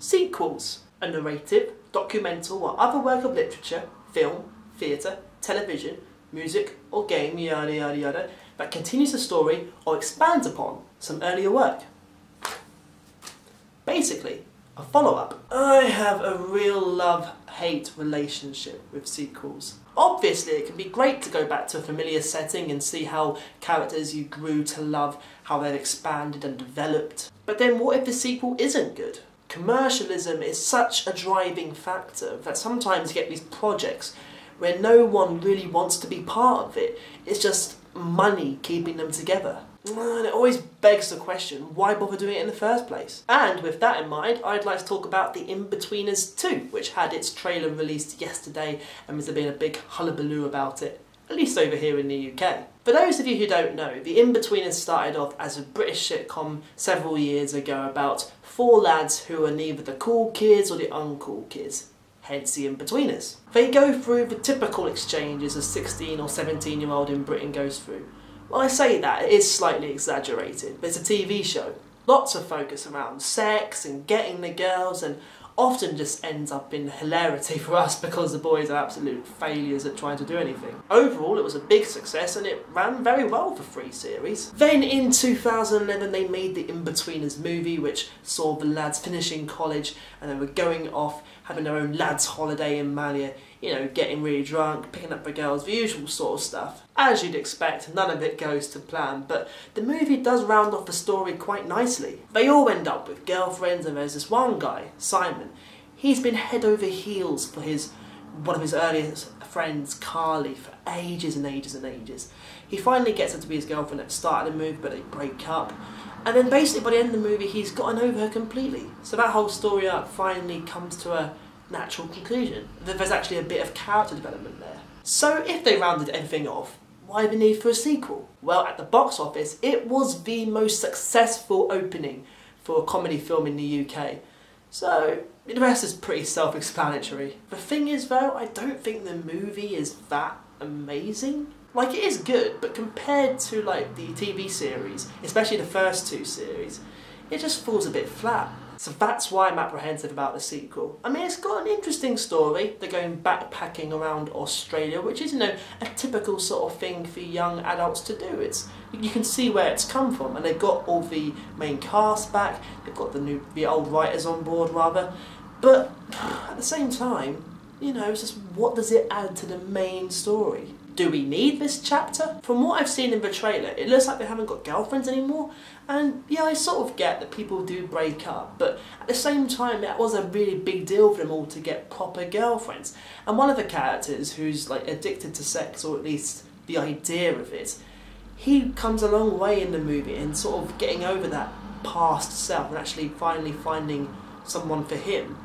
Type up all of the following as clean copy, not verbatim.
Sequels. A narrative, documental or other work of literature, film, theatre, television, music or game, yada yada yada, that continues the story or expands upon some earlier work. Basically, a follow-up. I have a real love-hate relationship with sequels. Obviously, it can be great to go back to a familiar setting and see how characters you grew to love, how they've expanded and developed. But then what if the sequel isn't good? Commercialism is such a driving factor that sometimes you get these projects where no one really wants to be part of it. It's just money keeping them together. And it always begs the question, why bother doing it in the first place? And with that in mind, I'd like to talk about The Inbetweeners 2, which had its trailer released yesterday and there's been a big hullabaloo about it, at least over here in the UK. For those of you who don't know, The Inbetweeners started off as a British sitcom several years ago about four lads who are neither the cool kids or the uncool kids, hence the Inbetweeners. They go through the typical exchanges a 16 or 17-year-old in Britain goes through. Well, I say that, it is slightly exaggerated, but it's a TV show. Lots of focus around sex and getting the girls, and often just ends up in hilarity for us because the boys are absolute failures at trying to do anything. Overall, it was a big success and it ran very well for 3 series. Then in 2011 they made the Inbetweeners movie, which saw the lads finishing college and they were going off having their own lads holiday in Malia, you know, getting really drunk, picking up the girls, the usual sort of stuff. As you'd expect, none of it goes to plan, but the movie does round off the story quite nicely. They all end up with girlfriends and there's this one guy, Simon. He's been head over heels for one of his earliest friends, Carly, for ages and ages and ages. He finally gets her to be his girlfriend at the start of the movie, but they break up. And then basically by the end of the movie he's gotten over her completely. So that whole story arc finally comes to a natural conclusion. There's actually a bit of character development there. So if they rounded everything off, why the need for a sequel? Well, at the box office it was the most successful opening for a comedy film in the UK. So the rest is pretty self-explanatory. The thing is though, I don't think the movie is that amazing. Like, it is good, but compared to like the TV series, especially the first 2 series, it just falls a bit flat. So that's why I'm apprehensive about the sequel. I mean, it's got an interesting story. They're going backpacking around Australia, which is, you know, a typical sort of thing for young adults to do. You can see where it's come from, and they've got all the main cast back. They've got the old writers on board, rather. But at the same time, you know, it's just, what does it add to the main story? Do we need this chapter? From what I've seen in the trailer, it looks like they haven't got girlfriends anymore, and yeah, I sort of get that people do break up, but at the same time that was a really big deal for them all to get proper girlfriends. And one of the characters, who's like addicted to sex, or at least the idea of it, he comes a long way in the movie in sort of getting over that past self and actually finally finding someone for him.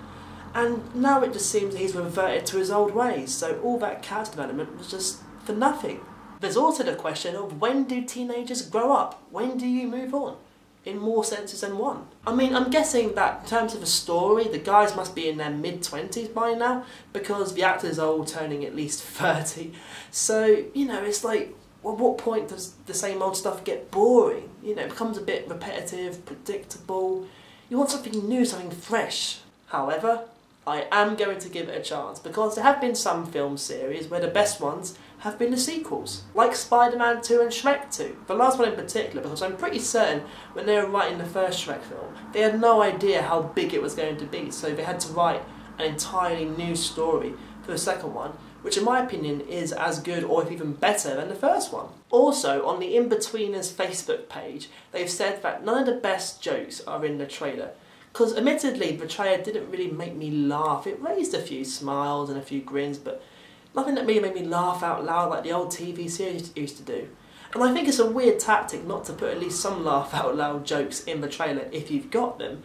And now it just seems that he's reverted to his old ways, so all that character development was just for nothing. There's also the question of, when do teenagers grow up? When do you move on? In more senses than one. I mean, I'm guessing that in terms of a story, the guys must be in their mid-20s by now, because the actors are all turning at least 30. So, you know, it's like, well, at what point does the same old stuff get boring? You know, it becomes a bit repetitive, predictable. You want something new, something fresh. However, I am going to give it a chance, because there have been some film series where the best ones have been the sequels, like Spider-Man 2 and Shrek 2. The last one in particular, because I'm pretty certain when they were writing the first Shrek film, they had no idea how big it was going to be, so they had to write an entirely new story for the second one, which in my opinion is as good or even better than the first one. Also, on the Inbetweeners Facebook page, they've said that none of the best jokes are in the trailer. Because admittedly, the trailer didn't really make me laugh. It raised a few smiles and a few grins, but nothing that really made me laugh out loud like the old TV series used to do. And I think it's a weird tactic not to put at least some laugh out loud jokes in the trailer if you've got them.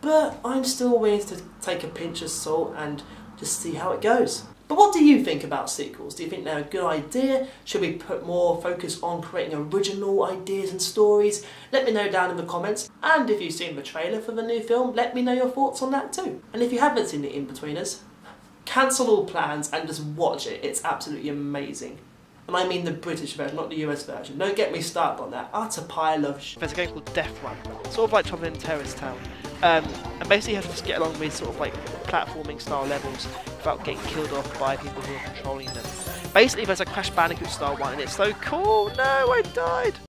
But I'm still willing to take a pinch of salt and just see how it goes. But what do you think about sequels? Do you think they're a good idea? Should we put more focus on creating original ideas and stories? Let me know down in the comments. And if you've seen the trailer for the new film, let me know your thoughts on that too. And if you haven't seen The Inbetweeners, cancel all plans and just watch it. It's absolutely amazing. And I mean the British version, not the US version. Don't get me started on that. Utter pile of shit. There's a game called Death Run, sort of like Trouble in Terrorist Town. And basically you have to just get along with sort of like platforming style levels without getting killed off by people who are controlling them. Basically there's a Crash Bandicoot style one and it's so cool. No, I died.